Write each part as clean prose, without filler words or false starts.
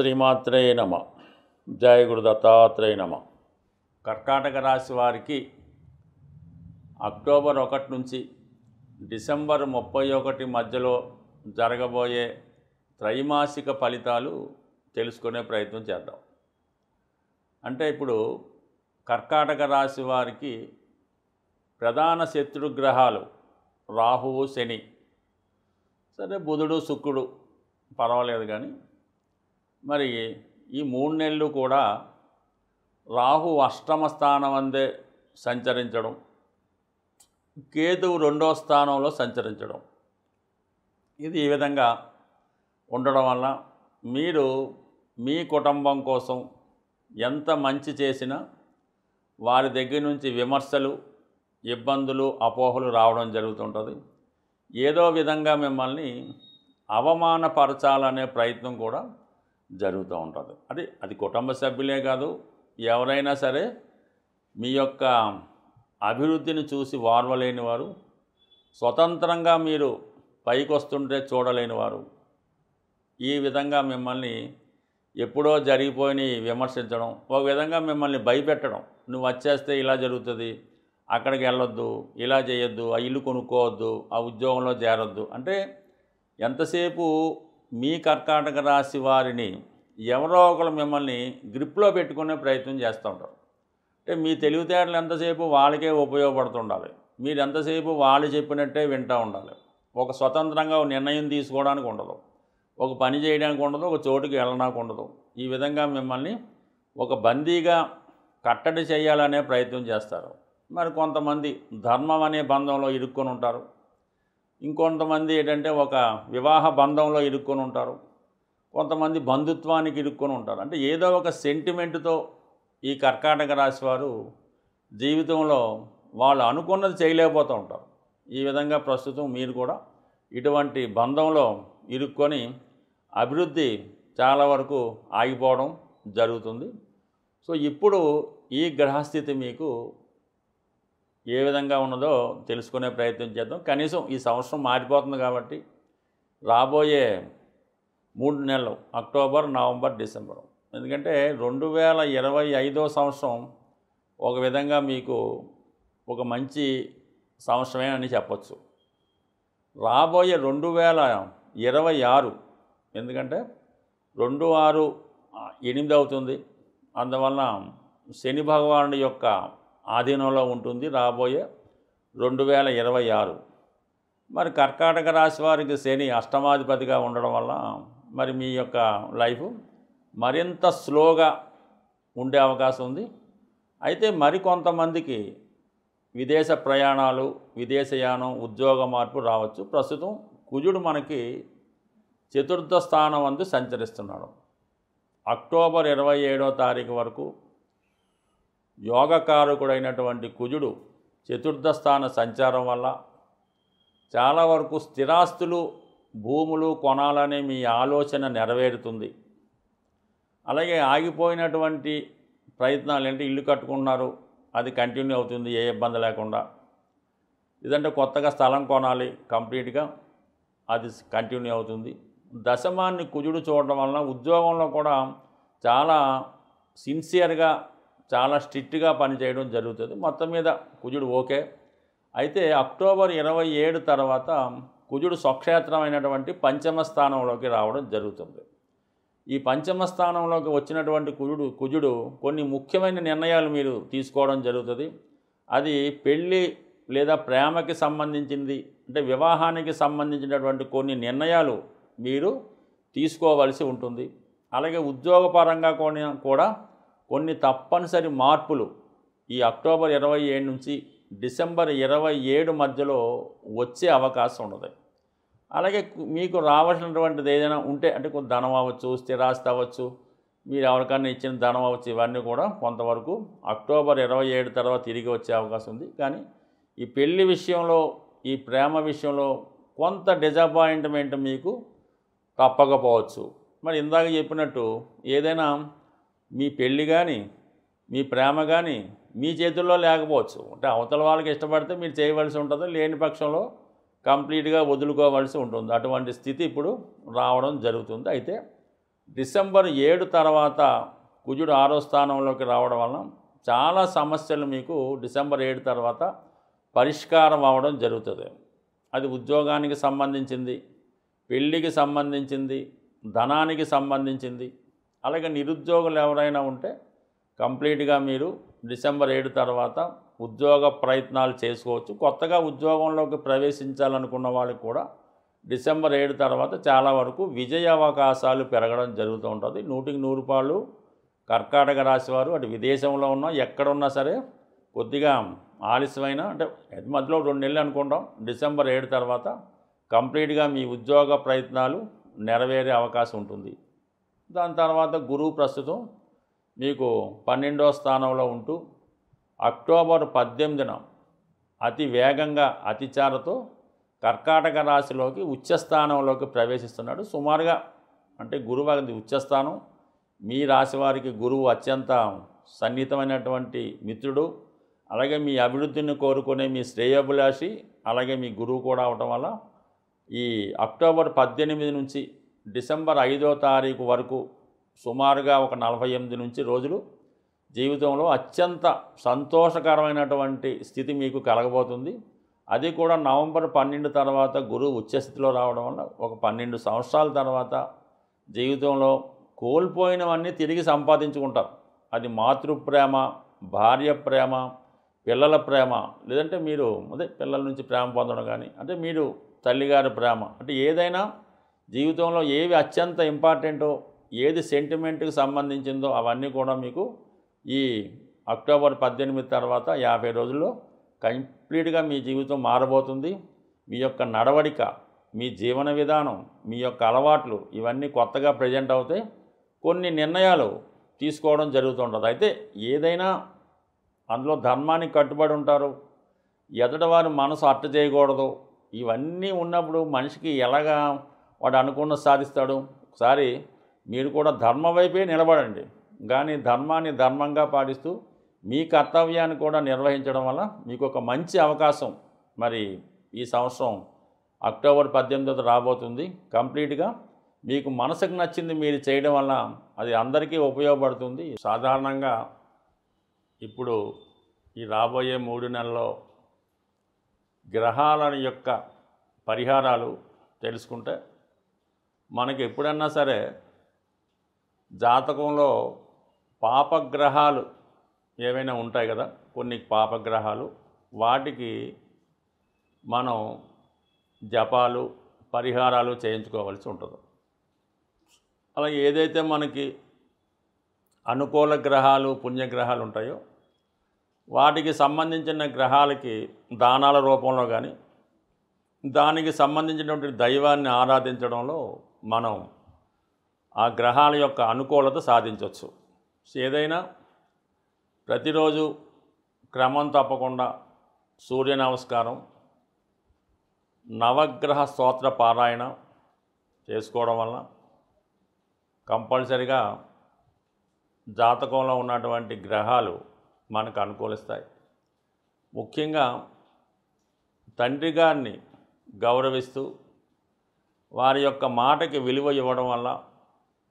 శ్రీమాత్రే నమ. జయ గురు దత్తాత్రేయ నమ. కర్కాటక రాశి వారికి అక్టోబర్ 1 నుంచి డిసెంబర్ 31 మధ్యలో జరగబోయే త్రైమాసిక ఫలితాలు తెలుసుకునే ప్రయత్నం చేద్దాం. అంటే ఇప్పుడు కర్కాటక రాశి వారికి ప్రధాన శత్రుగ్రహాలు రాహువు, శని, సరే బుధుడు, శుక్రుడు పర్వాలేదు, కానీ మరి ఈ 3 నెలలు కూడా రాహు అష్టమ స్థానం అందే సంచరించడం, కేతువు 2వ స్థానంలో సంచరించడం, ఇది ఈ విధంగా ఉండడం వల్ల మీరు మీ కుటుంబం కోసం ఎంత మంచి చేసినా వారి దగ్గర నుంచి విమర్శలు, ఇబ్బందులు, అపోహలు రావడం జరుగుతుంటుంది. ఏదో విధంగా మిమ్మల్ని అవమానపరచాలనే ప్రయత్నం కూడా జరుగుతూ ఉంటుంది. అది కుటుంబ సభ్యులే కాదు, ఎవరైనా సరే మీ యొక్క అభివృద్ధిని చూసి వారవలేని వారు, స్వతంత్రంగా మీరు పైకి వస్తుంటే చూడలేని వారు, ఈ విధంగా మిమ్మల్ని ఎప్పుడో జరిగిపోయి విమర్శించడం, ఒక విధంగా మిమ్మల్ని భయపెట్టడం. నువ్వు వచ్చేస్తే ఇలా జరుగుతుంది, అక్కడికి వెళ్ళొద్దు, ఇలా చేయొద్దు, ఆ ఇల్లు కొనుక్కోవద్దు, ఆ ఉద్యోగంలో చేరొద్దు. అంటే ఎంతసేపు మీ కర్కాటక రాశి వారిని ఎవరో ఒకరు మిమ్మల్ని గ్రిప్లో పెట్టుకునే ప్రయత్నం చేస్తూ ఉంటారు. అంటే మీ తెలివితేటలు ఎంతసేపు వాళ్ళకే ఉపయోగపడుతుండాలి, మీరు ఎంతసేపు వాళ్ళు చెప్పినట్టే వింటూ ఉండాలి. ఒక స్వతంత్రంగా నిర్ణయం తీసుకోవడానికి ఉండదు, ఒక పని చేయడానికి ఉండదు, ఒక చోటుకి వెళ్ళడానికి ఉండదు. ఈ విధంగా మిమ్మల్ని ఒక బందీగా కట్టడి చేయాలనే ప్రయత్నం చేస్తారు. మరి కొంతమంది ధర్మం అనే బంధంలో ఇరుక్కొని ఉంటారు, ఇంకొంతమంది ఏంటంటే ఒక వివాహ బంధంలో ఇరుక్కొని ఉంటారు, కొంతమంది బంధుత్వానికి ఇరుక్కొని ఉంటారు. అంటే ఏదో ఒక సెంటిమెంటుతో ఈ కర్కాటక రాశి వారు జీవితంలో వాళ్ళు అనుకున్నది చేయలేకపోతూ ఉంటారు. ఈ విధంగా ప్రస్తుతం మీరు కూడా ఇటువంటి బంధంలో ఇరుక్కొని అభివృద్ధి చాలా వరకు ఆగిపోవడం జరుగుతుంది. సో ఇప్పుడు ఈ గ్రహస్థితి మీకు ఏ విధంగా ఉన్నదో తెలుసుకునే ప్రయత్నం చేద్దాం. కనీసం ఈ సంవత్సరం మారిపోతుంది కాబట్టి రాబోయే 3 నెలలు అక్టోబర్, నవంబర్, డిసెంబర్, ఎందుకంటే 2025వ సంవత్సరం ఒక విధంగా మీకు ఒక మంచి సంవత్సరమే అని చెప్పచ్చు. రాబోయే 2026, ఎందుకంటే 2-6-8 అవుతుంది, అందువలన శని భగవానుడి యొక్క ఆధీనంలో ఉంటుంది రాబోయే 2026. మరి కర్కాటక రాశి వారికి శని అష్టమాధిపతిగా ఉండడం వల్ల మరి మీ యొక్క లైఫ్ మరింత స్లోగా ఉండే అవకాశం ఉంది. అయితే మరికొంతమందికి విదేశ ప్రయాణాలు, విదేశయానం, ఉద్యోగ మార్పు రావచ్చు. ప్రస్తుతం కుజుడు మనకి 4వ స్థానం అందు సంచరిస్తున్నాడు. అక్టోబర్ 27వ తారీఖు వరకు యోగకారకుడైనటువంటి కుజుడు 4వ స్థాన సంచారం వల్ల చాలా వరకు స్థిరాస్తులు, భూములు కొనాలనే మీ ఆలోచన నెరవేరుతుంది. అలాగే ఆగిపోయినటువంటి ప్రయత్నాలు, అంటే ఇల్లు కట్టుకున్నారు, అది కంటిన్యూ అవుతుంది ఏ ఇబ్బంది లేకుండా. ఇదంటే కొత్తగా స్థలం కొనాలి, కంప్లీట్గా అది కంటిన్యూ అవుతుంది. దశమాన్ని కుజుడు చూడడం వలన ఉద్యోగంలో కూడా చాలా సిన్సియర్గా, చాలా స్ట్రిక్ట్గా పనిచేయడం జరుగుతుంది. మొత్తం మీద కుజుడు ఓకే. అయితే అక్టోబర్ 27 తర్వాత కుజుడు స్వక్షేత్రమైనటువంటి పంచమ స్థానంలోకి రావడం జరుగుతుంది. ఈ పంచమ స్థానంలోకి వచ్చినటువంటి కుజుడు కొన్ని ముఖ్యమైన నిర్ణయాలు మీరు తీసుకోవడం జరుగుతుంది. అది పెళ్ళి లేదా ప్రేమకి సంబంధించింది, అంటే వివాహానికి సంబంధించినటువంటి కొన్ని నిర్ణయాలు మీరు తీసుకోవలసి ఉంటుంది. అలాగే ఉద్యోగపరంగా కూడా కొన్ని తప్పనిసరి మార్పులు ఈ అక్టోబర్ 27 నుంచి డిసెంబర్ 27 మధ్యలో వచ్చే అవకాశం ఉన్నది. అలాగే మీకు రావాల్సినటువంటిది ఏదైనా ఉంటే, అంటే కొంత ధనం అవ్వచ్చు, స్థిరాస్తి అవ్వచ్చు, మీరు ఎవరికన్నా ఇచ్చిన ధనం అవ్వచ్చు, ఇవన్నీ కూడా కొంతవరకు అక్టోబర్ 27 తర్వాత తిరిగి వచ్చే అవకాశం ఉంది. కానీ ఈ పెళ్లి విషయంలో, ఈ ప్రేమ విషయంలో కొంత డిజపాయింట్మెంట్ మీకు తప్పకపోవచ్చు. మరి ఇందాక చెప్పినట్టు ఏదైనా మీ పెళ్ళి కానీ, మీ ప్రేమ కానీ మీ చేతుల్లో లేకపోవచ్చు. అంటే అవతల వాళ్ళకి ఇష్టపడితే మీరు చేయవలసి ఉంటుంది, లేని పక్షంలో కంప్లీట్గా వదులుకోవాల్సి ఉంటుంది. అటువంటి స్థితి ఇప్పుడు రావడం జరుగుతుంది. అయితే డిసెంబర్ 7 తర్వాత కుజుడు 6వ స్థానంలోకి రావడం వలన చాలా సమస్యలు మీకు డిసెంబర్ 7 తర్వాత పరిష్కారం అవ్వడం జరుగుతుంది. అది ఉద్యోగానికి సంబంధించింది, పెళ్ళికి సంబంధించింది, ధనానికి సంబంధించింది. అలాగే నిరుద్యోగులు ఎవరైనా ఉంటే కంప్లీట్గా మీరు డిసెంబర్ 7 తర్వాత ఉద్యోగ ప్రయత్నాలు చేసుకోవచ్చు. కొత్తగా ఉద్యోగంలోకి ప్రవేశించాలనుకున్న వాళ్ళకి కూడా డిసెంబర్ 7 తర్వాత చాలా వరకు విజయ అవకాశాలు పెరగడం జరుగుతూ ఉంటుంది. 100కి 100 పాళ్ళు కర్కాటక రాశి వారు అటు విదేశంలో ఉన్నా ఎక్కడున్నా సరే కొద్దిగా ఆలస్యమైన అంటే మధ్యలో 2 నెలలు అనుకుంటాం, డిసెంబర్ 7 తర్వాత కంప్లీట్గా మీ ఉద్యోగ ప్రయత్నాలు నెరవేరే అవకాశం ఉంటుంది. దాని తర్వాత గురువు ప్రస్తుతం మీకు 12వ స్థానంలో ఉంటూ అక్టోబర్ 18న అతి వేగంగా అతిచారతో కర్కాటక రాశిలోకి ఉచ్చస్థానంలోకి ప్రవేశిస్తున్నాడు. సుమారుగా అంటే గురువు అది ఉచ్చస్థానం. మీ రాశి వారికి గురువు అత్యంత సన్నిహితమైనటువంటి మిత్రుడు. అలాగే మీ అభివృద్ధిని కోరుకునే మీ శ్రేయోభిలాషి, అలాగే మీ గురువు కూడా అవటం వల్ల ఈ అక్టోబర్ 18 నుంచి డిసెంబర్ 5వ తారీఖు వరకు సుమారుగా ఒక 48 నుంచి రోజులు జీవితంలో అత్యంత సంతోషకరమైనటువంటి స్థితి మీకు కలగబోతుంది. అది కూడా నవంబర్ 12 తర్వాత గురువు ఉచ్చస్థితిలో రావడం వల్ల ఒక 12 సంవత్సరాల తర్వాత జీవితంలో కోల్పోయినవన్నీ తిరిగి సంపాదించుకుంటారు. అది మాతృప్రేమ, భార్య ప్రేమ, పిల్లల ప్రేమ, లేదంటే మీరు పిల్లల నుంచి ప్రేమ పొందడం కానీ, అంటే మీరు తల్లిగారి ప్రేమ, అంటే ఏదైనా జీవితంలో ఏవి అత్యంత ఇంపార్టెంటో, ఏది సెంటిమెంట్కి సంబంధించిందో అవన్నీ కూడా మీకు ఈ అక్టోబర్ 18 తర్వాత 50 రోజుల్లో కంప్లీట్గా మీ జీవితం మారబోతుంది. మీ యొక్క నడవడిక, మీ జీవన విధానం, మీ యొక్క అలవాట్లు ఇవన్నీ కొత్తగా ప్రజెంట్ అవుతాయి. కొన్ని నిర్ణయాలు తీసుకోవడం జరుగుతుంటుంది. అయితే ఏదైనా అందులో ధర్మానికి కట్టుబడి ఉంటారు, ఎదుటివారి మనసు అట్ట చేయకూడదు. ఇవన్నీ ఉన్నప్పుడు మనిషికి ఎలాగా వాడు అనుకున్న సాధిస్తాడు? ఒకసారి మీరు కూడా ధర్మ వైపే నిలబడండి, కానీ ధర్మాన్ని ధర్మంగా పాటిస్తూ మీ కర్తవ్యాన్ని కూడా నిర్వహించడం వల్ల మీకు ఒక మంచి అవకాశం మరి ఈ సంవత్సరం అక్టోబర్ 18 రాబోతుంది. కంప్లీట్గా మీకు మనసుకు నచ్చింది మీరు చేయడం వల్ల అది అందరికీ ఉపయోగపడుతుంది. సాధారణంగా ఇప్పుడు ఈ రాబోయే 3 నెలల్లో గ్రహాల యొక్క పరిహారాలు తెలుసుకుంటే మనకి ఎప్పుడన్నా సరే జాతకంలో పాపగ్రహాలు ఏవైనా ఉంటాయి కదా, కొన్ని పాపగ్రహాలు, వాటికి మనం జపాలు పరిహారాలు చేయించుకోవాల్సి ఉంటుంది. అలాగే ఏదైతే మనకి అనుకూల గ్రహాలు పుణ్యగ్రహాలు ఉంటాయో వాటికి సంబంధించిన గ్రహాలకి దానాల రూపంలో కానీ దానికి సంబంధించినటువంటి దైవాన్ని ఆరాధించడంలో మనం ఆ గ్రహాల యొక్క అనుకూలత సాధించవచ్చు. ఏదైనా ప్రతిరోజు క్రమం తప్పకుండా సూర్య నమస్కారం, నవగ్రహ స్తోత్ర పారాయణ చేసుకోవడం వల్ల కంపల్సరిగా జాతకంలో ఉన్నటువంటి గ్రహాలు మనకు అనుకూలిస్తాయి. ముఖ్యంగా తండ్రి గారిని గౌరవిస్తూ వారి యొక్క మాటకి విలువ ఇవ్వడం వల్ల,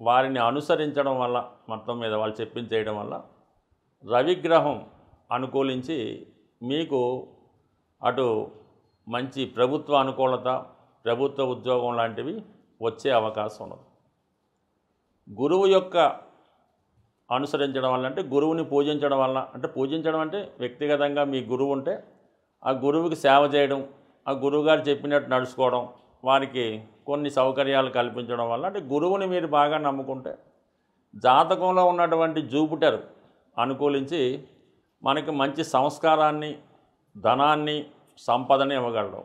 వారిని అనుసరించడం వల్ల, మొత్తం మీద వాళ్ళు చెప్పించేయడం వల్ల రవిగ్రహం అనుకూలించి మీకు అటు మంచి ప్రభుత్వ అనుకూలత, ప్రభుత్వ ఉద్యోగం లాంటివి వచ్చే అవకాశం ఉన్నది. గురువు యొక్క అనుసరించడం వల్ల అంటే గురువుని పూజించడం వల్ల, అంటే పూజించడం అంటే వ్యక్తిగతంగా మీ గురువు ఉంటే ఆ గురువుకి సేవ చేయడం, ఆ గురువుగారు చెప్పినట్టు నడుచుకోవడం, వారికి కొన్ని సౌకర్యాలు కల్పించడం వల్ల, అంటే గురువుని మీరు బాగా నమ్ముకుంటే జాతకంలో ఉన్నటువంటి జూపిటర్ అనుకూలించి మనకి మంచి సంస్కారాన్ని, ధనాన్ని, సంపదని ఇవ్వగలడు.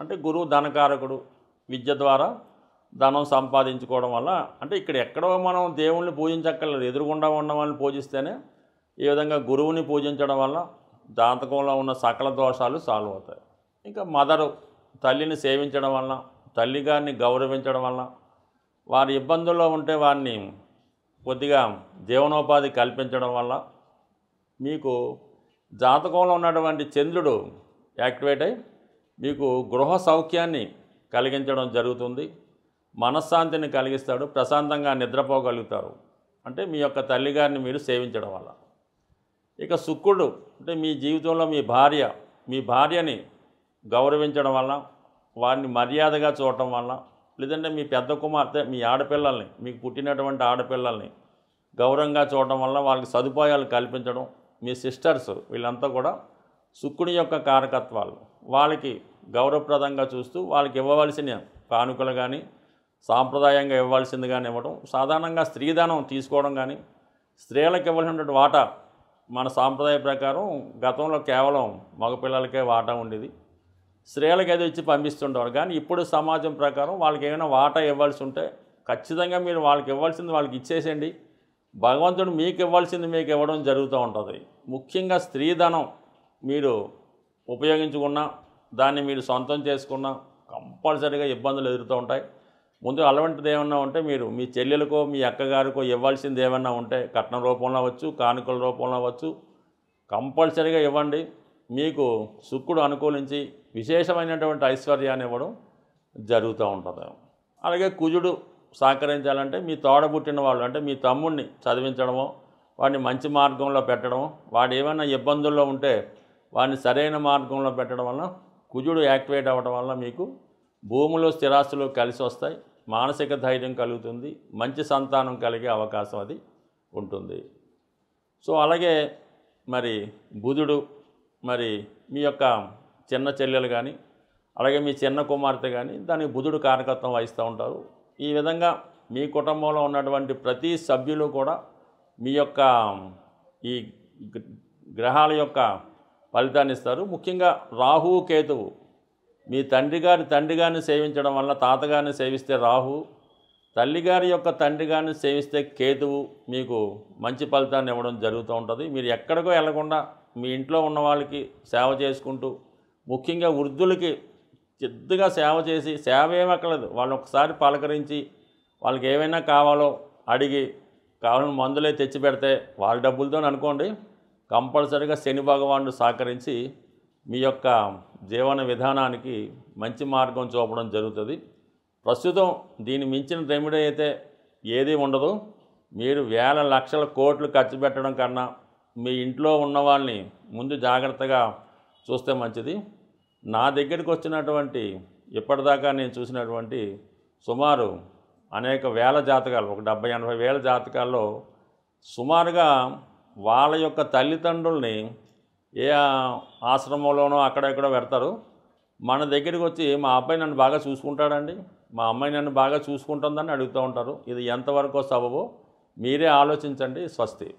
అంటే గురువు ధనకారకుడు, విద్య ద్వారా ధనం సంపాదించుకోవడం వల్ల, అంటే ఇక్కడ ఎక్కడో మనం దేవుణ్ణి పూజించక్కర్లేదు, ఎదురుగుండా ఉన్న వాళ్ళని పూజిస్తేనే ఈ విధంగా గురువుని పూజించడం వల్ల జాతకంలో ఉన్న సకల దోషాలు సాల్వ్ అవుతాయి. ఇంకా మదరు, తల్లిని సేవించడం వల్ల, తల్లిగారిని గౌరవించడం వల్ల, వారి ఇబ్బందుల్లో ఉంటే వారిని కొద్దిగా జీవనోపాధి కల్పించడం వల్ల మీకు జాతకంలో ఉన్నటువంటి చంద్రుడు యాక్టివేట్ అయి మీకు గృహ సౌఖ్యాన్ని కలిగించడం జరుగుతుంది. మనశ్శాంతిని కలిగిస్తాడు, ప్రశాంతంగా నిద్రపోగలుగుతారు. అంటే మీ యొక్క తల్లిగారిని మీరు సేవించడం వల్ల. ఇక శుక్రుడు అంటే మీ జీవితంలో మీ భార్యని గౌరవించడం వల్ల, వారిని మర్యాదగా చూడటం వల్ల, లేదంటే మీ పెద్ద కుమార్తె మీ ఆడపిల్లల్ని, మీకు పుట్టినటువంటి ఆడపిల్లల్ని గౌరవంగా చూడటం వల్ల వాళ్ళకి సదుపాయాలు కల్పించడం, మీ సిస్టర్స్ వీళ్ళంతా కూడా శుక్రుని యొక్క కారకత్వాలు. వాళ్ళకి గౌరవప్రదంగా చూస్తూ వాళ్ళకి ఇవ్వవలసిన కానుకలు కానీ, సాంప్రదాయంగా ఇవ్వాల్సింది కానీ ఇవ్వడం, సాధారణంగా స్త్రీధనం తీసుకోవడం కానీ, స్త్రీలకు ఇవ్వాల్సినటువంటి వాటా మన సాంప్రదాయ ప్రకారం గతంలో కేవలం మగపిల్లలకే వాటా ఉండేది, స్త్రీలకు ఏదో ఇచ్చి పంపిస్తుంటారు. కానీ ఇప్పుడు సమాజం ప్రకారం వాళ్ళకి ఏమైనా వాటా ఇవ్వాల్సి ఉంటే ఖచ్చితంగా మీరు వాళ్ళకి ఇవ్వాల్సింది వాళ్ళకి ఇచ్చేసేయండి. భగవంతుడు మీకు ఇవ్వాల్సింది మీకు ఇవ్వడం జరుగుతూ ఉంటుంది. ముఖ్యంగా స్త్రీధనం మీరు ఉపయోగించుకున్నా, దాన్ని మీరు సొంతం చేసుకున్నా కంపల్సరీగా ఇబ్బందులు ఎదురుతూ ఉంటాయి. ముందు అలవంటిది ఏమన్నా ఉంటే మీరు మీ చెల్లెలకో మీ అక్కగారికో ఇవ్వాల్సింది ఏమన్నా ఉంటే కట్నం రూపంలో అవ్వచ్చు, కానుకల రూపంలో అవ్వచ్చు, కంపల్సరీగా ఇవ్వండి. మీకు శుక్రుడు అనుకూలించి విశేషమైనటువంటి ఐశ్వర్యాన్ని ఇవ్వడం జరుగుతూ ఉంటుంది. అలాగే కుజుడు సహకరించాలంటే మీ తోడబుట్టిన వాళ్ళు అంటే మీ తమ్ముడిని చదివించడమో, వాడిని మంచి మార్గంలో పెట్టడమో, వాడు ఏమైనా ఇబ్బందుల్లో ఉంటే వాడిని సరైన మార్గంలో పెట్టడం వల్ల కుజుడు యాక్టివేట్ అవ్వడం వల్ల మీకు భూములు స్థిరాస్తులు కలిసి వస్తాయి, మానసిక ధైర్యం కలుగుతుంది, మంచి సంతానం కలిగే అవకాశం అది ఉంటుంది. సో అలాగే మరి బుధుడు మరి మీ యొక్క చిన్న చెల్లెలు కానీ, అలాగే మీ చిన్న కుమార్తె కానీ దానికి బుధుడు కారకత్వం వహిస్తూ ఉంటారు. ఈ విధంగా మీ కుటుంబంలో ఉన్నటువంటి ప్రతి సభ్యులు కూడా మీ యొక్క ఈ గ్రహాల యొక్క ఫలితాన్ని ఇస్తారు. ముఖ్యంగా రాహు కేతువు మీ తండ్రి గారిని సేవించడం వల్ల, తాతగారిని సేవిస్తే రాహు, తల్లిగారి యొక్క తండ్రి గారిని సేవిస్తే కేతువు మీకు మంచి ఫలితాన్ని ఇవ్వడం జరుగుతూ ఉంటుంది. మీరు ఎక్కడికో వెళ్లకుండా మీ ఇంట్లో ఉన్న వాళ్ళకి సేవ చేసుకుంటూ, ముఖ్యంగా వృద్ధులకి చిద్దుగా సేవ చేసి, సేవ ఏమక్కర్లేదు, వాళ్ళని ఒకసారి పలకరించి వాళ్ళకి ఏమైనా కావాలో అడిగి కావాలని మందులే తెచ్చి పెడితే వాళ్ళ డబ్బులతో అనుకోండి, కంపల్సరీగా శని భగవానుడు సహకరించి మీ యొక్క జీవన విధానానికి మంచి మార్గం చూపడం జరుగుతుంది. ప్రస్తుతం దీన్ని మించిన రెమెడీ అయితే ఏది ఉండదు. మీరు వేల లక్షల కోట్లు ఖర్చు పెట్టడం కన్నా మీ ఇంట్లో ఉన్న వాళ్ళని ముందు జాగ్రత్తగా చూస్తే మంచిది. నా దగ్గరికి వచ్చినటువంటి ఇప్పటిదాకా నేను చూసినటువంటి సుమారు అనేక వేల జాతకాలు, ఒక 70-80 వేల జాతకాల్లో సుమారుగా వాళ్ళ యొక్క తల్లిదండ్రుల్ని ఏ ఆశ్రమంలోనో అక్కడెక్కడో పెడతారు. మన దగ్గరికి వచ్చి మా అబ్బాయి నన్ను బాగా చూసుకుంటాడండి, మా అమ్మాయి నన్ను బాగా చూసుకుంటుందని అడుగుతూ ఉంటారు. ఇది ఎంతవరకు సబబో మీరే ఆలోచించండి. స్వస్తి.